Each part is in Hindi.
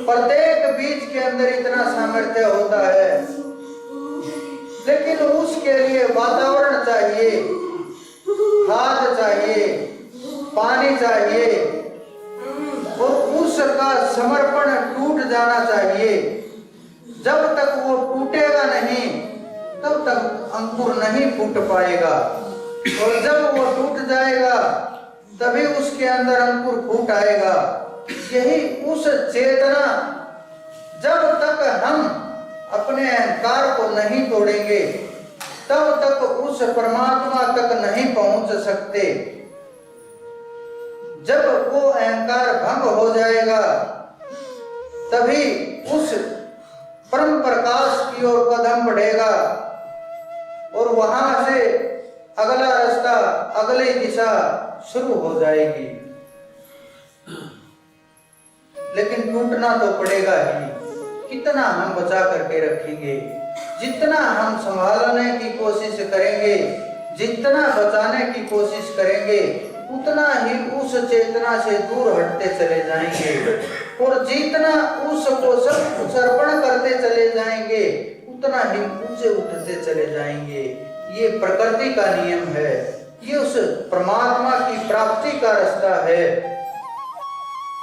प्रत्येक बीज के अंदर इतना सामर्थ्य होता है, लेकिन उसके लिए वातावरण चाहिए, खाद चाहिए, पानी चाहिए और उसका समर्पण टूट जाना चाहिए। जब तक वो टूटेगा नहीं तब तक अंकुर नहीं फूट पाएगा, और जब वो टूट जाएगा तभी उसके अंदर अंकुर फूट आएगा। यही उस चेतना, जब तक हम अपने अहंकार को नहीं तोड़ेंगे तब तक उस परमात्मा तक नहीं पहुंच सकते। जब वो अहंकार भंग हो जाएगा तभी उस परम प्रकाश की ओर कदम बढ़ेगा और वहां से अगला रास्ता, अगली दिशा शुरू हो जाएगी। लेकिन टूटना तो पड़ेगा ही। कितना हम बचा करके रखेंगे, जितना हम संभालने की कोशिश करेंगे, जितना बचाने की कोशिश करेंगे, उतना ही उस चेतना से दूर हटते चले जाएंगे, और जितना उसको समर्पण करते चले जाएंगे उतना ही ऊंचे उठते चले जाएंगे। ये प्रकृति का नियम है, ये उस परमात्मा की प्राप्ति का रास्ता है।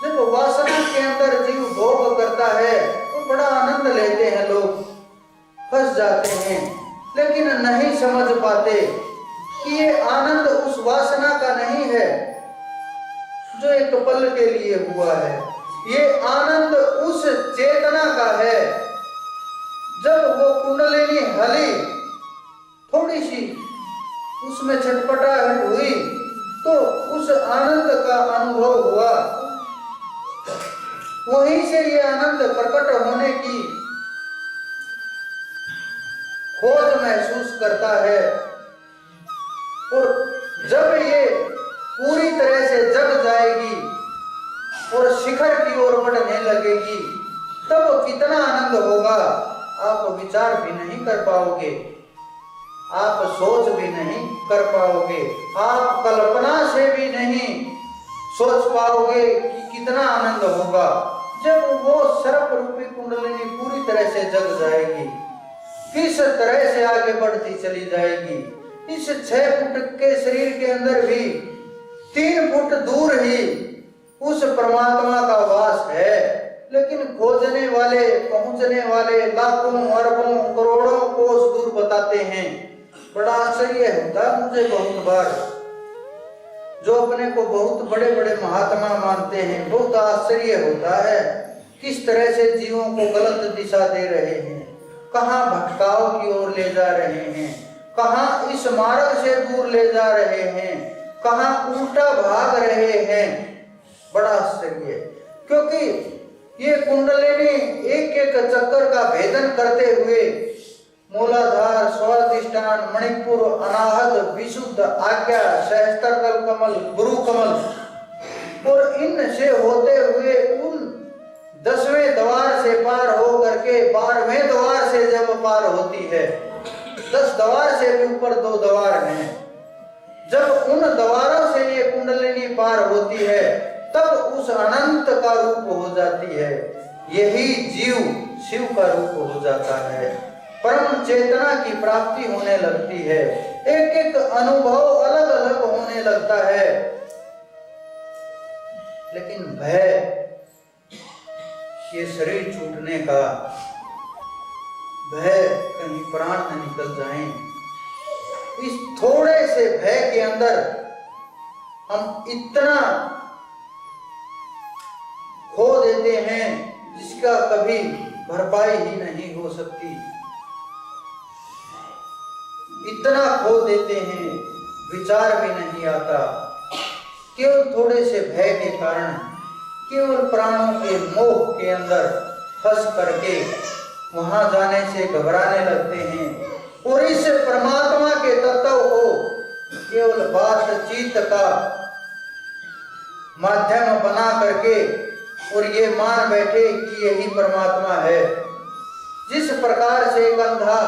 जब वासना के अंदर जीव भोग करता है तो बड़ा आनंद लेते हैं लोग, फंस जाते हैं, लेकिन नहीं समझ पाते कि ये आनंद उस वासना का नहीं है जो एक पल के लिए हुआ है। ये आनंद उस चेतना का है। जब वो कुंडलिनी हली, थोड़ी सी उसमें छटपटाहट हुई तो उस आनंद का अनुभव हुआ। वहीं से ये आनंद प्रकट होने की खोज महसूस करता है, और जब ये पूरी तरह से जग जाएगी और शिखर की ओर बढ़ने लगेगी तब कितना आनंद होगा आप विचार भी नहीं कर पाओगे, आप सोच भी नहीं कर पाओगे, आप कल्पना से भी नहीं सोच पाओगे कि कितना आनंद होगा जब वो सर्प रूपी कुंडलिनी पूरी तरह से जग जाएगी। किस तरह से आगे बढ़ती चली जाएगी। इस 6 फुट के शरीर के अंदर भी 3 फुट दूर ही उस परमात्मा का वास है, लेकिन खोजने वाले, पहुंचने वाले लाखों अरबों करोड़ों कोस दूर बताते हैं। बड़ा आश्चर्य होता है मुझे बहुत बार, जो अपने को बहुत बड़े बड़े महात्मा मानते हैं, बहुत आश्चर्य होता है किस तरह से जीवों को गलत दिशा दे रहे हैं, कहाँ भटकाव की ओर ले जा रहे हैं, कहाँ इस मार्ग से दूर ले जा रहे हैं, कहाँ उल्टा भाग रहे हैं। बड़ा आश्चर्य, क्योंकि ये कुंडलिनी एक एक चक्कर का भेदन करते हुए मूलाधार, स्वादिष्ठान, मणिपुर, अनाहत, विशुद्ध, आज्ञा, सहस्त्रकल कमल, गुरु कमल, और इन से होते हुए उन 10वें द्वार से पार हो करके 12वें द्वार से जब पार होती है, 10 द्वार से भी ऊपर 2 द्वार हैं, जब उन द्वारों से ये कुंडलिनी पार होती है तब उस अनंत का रूप हो जाती है। यही जीव शिव का रूप हो जाता है, परम चेतना की प्राप्ति होने लगती है, एक एक अनुभव अलग अलग होने लगता है। लेकिन भय, ये शरीर छूटने का भय, कहीं प्राण न निकल जाएं, इस थोड़े से भय के अंदर हम इतना खो देते हैं जिसका कभी भरपाई ही नहीं हो सकती। इतना खो देते हैं, विचार भी नहीं आता, केवल थोड़े से भय के कारण, केवल प्राणों के मोह के अंदर फंस करके वहां जाने से घबराने लगते हैं, और इस परमात्मा के तत्व को केवल बातचीत का माध्यम बना करके और ये मान बैठे कि यही परमात्मा है। जिस प्रकार से एक अंधा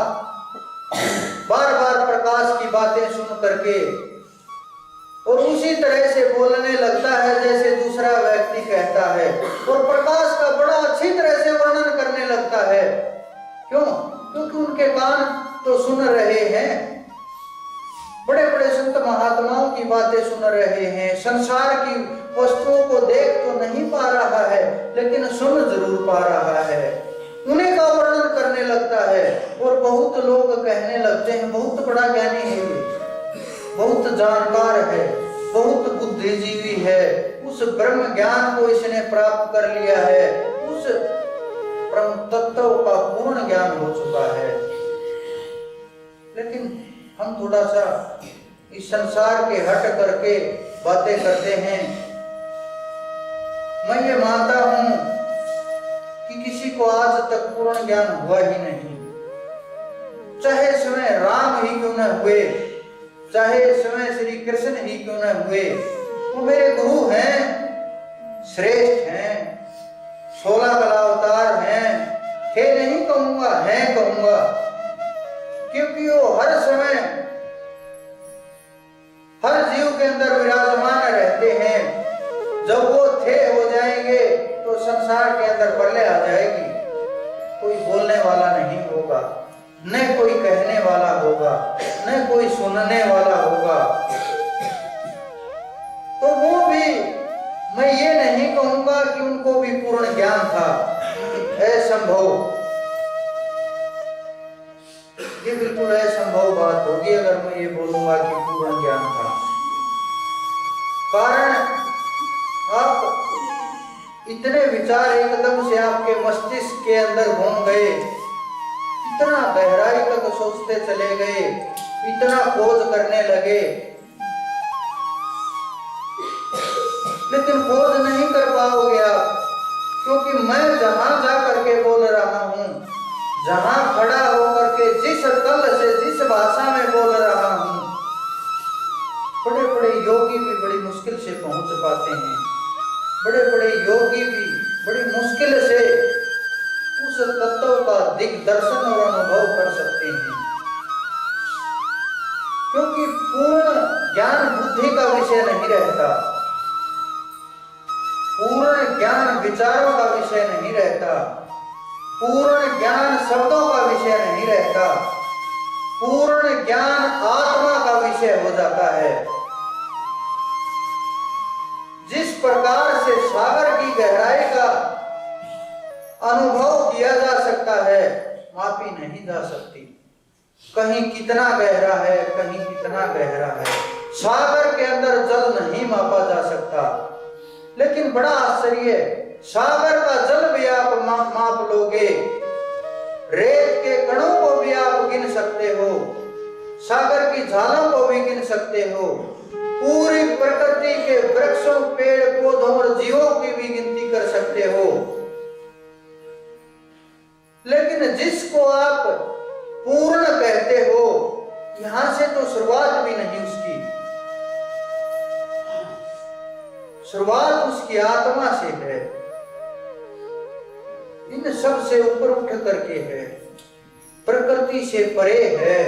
बार बार प्रकाश की बातें सुन करके और उसी तरह से बोलने लगता है जैसे दूसरा व्यक्ति कहता है, और प्रकाश का बड़ा अच्छी तरह से वर्णन करने लगता है। क्यों? क्योंकि उनके कान तो सुन रहे हैं, बड़े बड़े संत महात्माओं की बातें सुन रहे हैं, संसार की वस्तुओं को देख तो नहीं पा रहा है लेकिन सुन जरूर पा रहा है। उन्हीं का वर्णन करने लगता है और बहुत लोग कहने लगते हैं बहुत बड़ा ज्ञानी है ये, बहुत जानकार है, बहुत बुद्धिजीवी है, उस ब्रह्म ज्ञान को इसने प्राप्त कर लिया है, उस ब्रह्म तत्व का पूर्ण ज्ञान हो चुका है। लेकिन हम थोड़ा सा इस संसार के हट करके बातें करते हैं। मैं ये मानता हूं कि किसी को आज तक पूर्ण ज्ञान हुआ ही नहीं, चाहे स्वयं राम ही क्यों न हुए, चाहे स्वयं श्री कृष्ण ही क्यों न हुए, वो मेरे गुरु हैं, श्रेष्ठ हैं, 16 कला अवतार हैं, थे नहीं कहूंगा, हैं कहूंगा, क्योंकि वो हर समय हर जीव के अंदर विराजमान रहते हैं। जब वो थे हो जाएंगे तो संसार के अंदर प्रलय आ जाएगी, कोई बोलने वाला नहीं होगा, न कोई कहने वाला होगा, न कोई सुनने वाला होगा। तो वो भी, मैं ये नहीं कहूंगा कि उनको भी पूर्ण ज्ञान था, असंभव, ये बिल्कुल असंभव बात होगी अगर मैं ये बोलूंगा कि पूर्ण ज्ञान था। कारण आप इतने विचार एकदम से आपके मस्तिष्क के अंदर घूम गए, इतना गहराई तक सोचते चले गए, इतना खोज करने लगे, लेकिन खोज नहीं कर पाओगे आप, क्योंकि मैं जहां जा करके बोल रहा हूं, जहां खड़ा होकर के जिस तल से जिस भाषा में बोल रहा हूं, बड़े बड़े योगी भी बड़ी मुश्किल से पहुंच पाते हैं, बड़े बड़े योगी भी बड़ी मुश्किल से उस तत्व का दिग्दर्शन और अनुभव कर सकते हैं, क्योंकि पूर्ण ज्ञान बुद्धि का विषय नहीं रहता, पूर्ण ज्ञान विचारों का विषय नहीं रहता, पूर्ण ज्ञान शब्दों का विषय नहीं रहता, पूर्ण ज्ञान आत्मा का विषय हो जाता है। जिस प्रकार से सागर की गहराई का अनुभव किया जा सकता है, मापी नहीं जा सकती, कहीं कितना गहरा है, कहीं कितना गहरा है, सागर के अंदर जल नहीं मापा जा सकता। लेकिन बड़ा आश्चर्य है, सागर का जल भी आप माप लोगे, रेत के कणों को भी आप गिन सकते हो, सागर की झालों को भी गिन सकते हो, पूरी प्रकृति के वृक्षों, पेड़ पौधों और जीवों की भी गिनती कर सकते हो। लेकिन जिसको आप पूर्ण कहते हो, यहां से तो शुरुआत भी नहीं उसकी, शुरुआत उसकी आत्मा से है, इन सब से ऊपर उठ करके है, प्रकृति से परे है।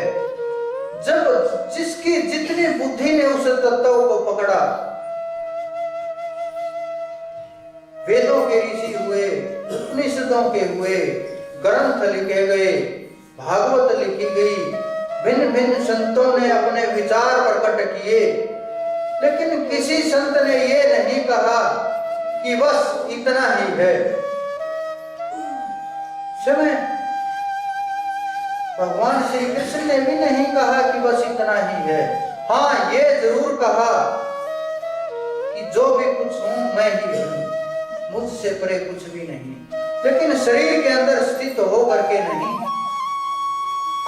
जब जिसकी जितनी बुद्धि ने उस तत्व को पकड़ा, वेदों के ऋषि हुए, उपनिषदों के हुए, ग्रंथ लिखे गए, भागवत लिखी गई, भिन्न भिन्न संतों ने अपने विचार प्रकट किए, लेकिन किसी संत ने ये नहीं कहा कि बस इतना ही है। समय भगवान श्री कृष्ण ने भी नहीं कहा कि बस इतना ही है। हाँ, ये जरूर कहा कि जो भी कुछ हूं मैं ही हूं, मुझसे परे कुछ भी नहीं, लेकिन शरीर के अंदर स्थित हो करके नहीं,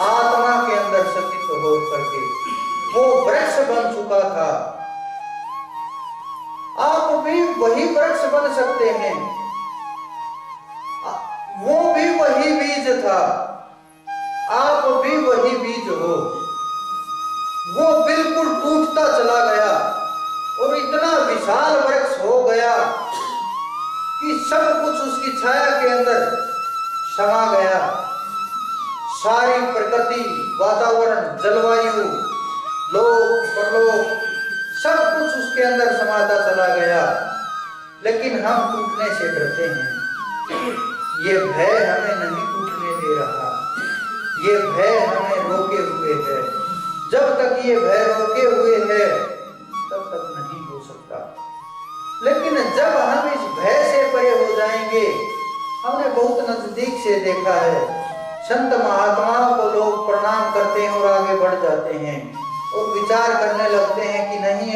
आत्मा के अंदर स्थित हो करके वो वृक्ष बन चुका था। आप भी वही वृक्ष बन सकते हैं, वो भी वही बीज था, आप भी वही बीज हो। वो बिल्कुल टूटता चला गया और इतना विशाल वृक्ष हो गया कि सब कुछ उसकी छाया के अंदर समा गया। सारी प्रकृति, वातावरण, जलवायु, लोक परलोक सब कुछ उसके अंदर समाता चला गया, लेकिन हम टूटने से डरते हैं। ये भय हमें नहीं टूटने दे रहा, ये भय हमें रोके हुए है। जब तक ये भय रोके हुए है तब तक नहीं हो सकता। लेकिन जब हम इस भय से परे हो जाएंगे, हमने बहुत नजदीक से देखा है, संत महात्माओं को लोग प्रणाम करते हैं और आगे बढ़ जाते हैं और विचार करने लगते हैं कि नहीं,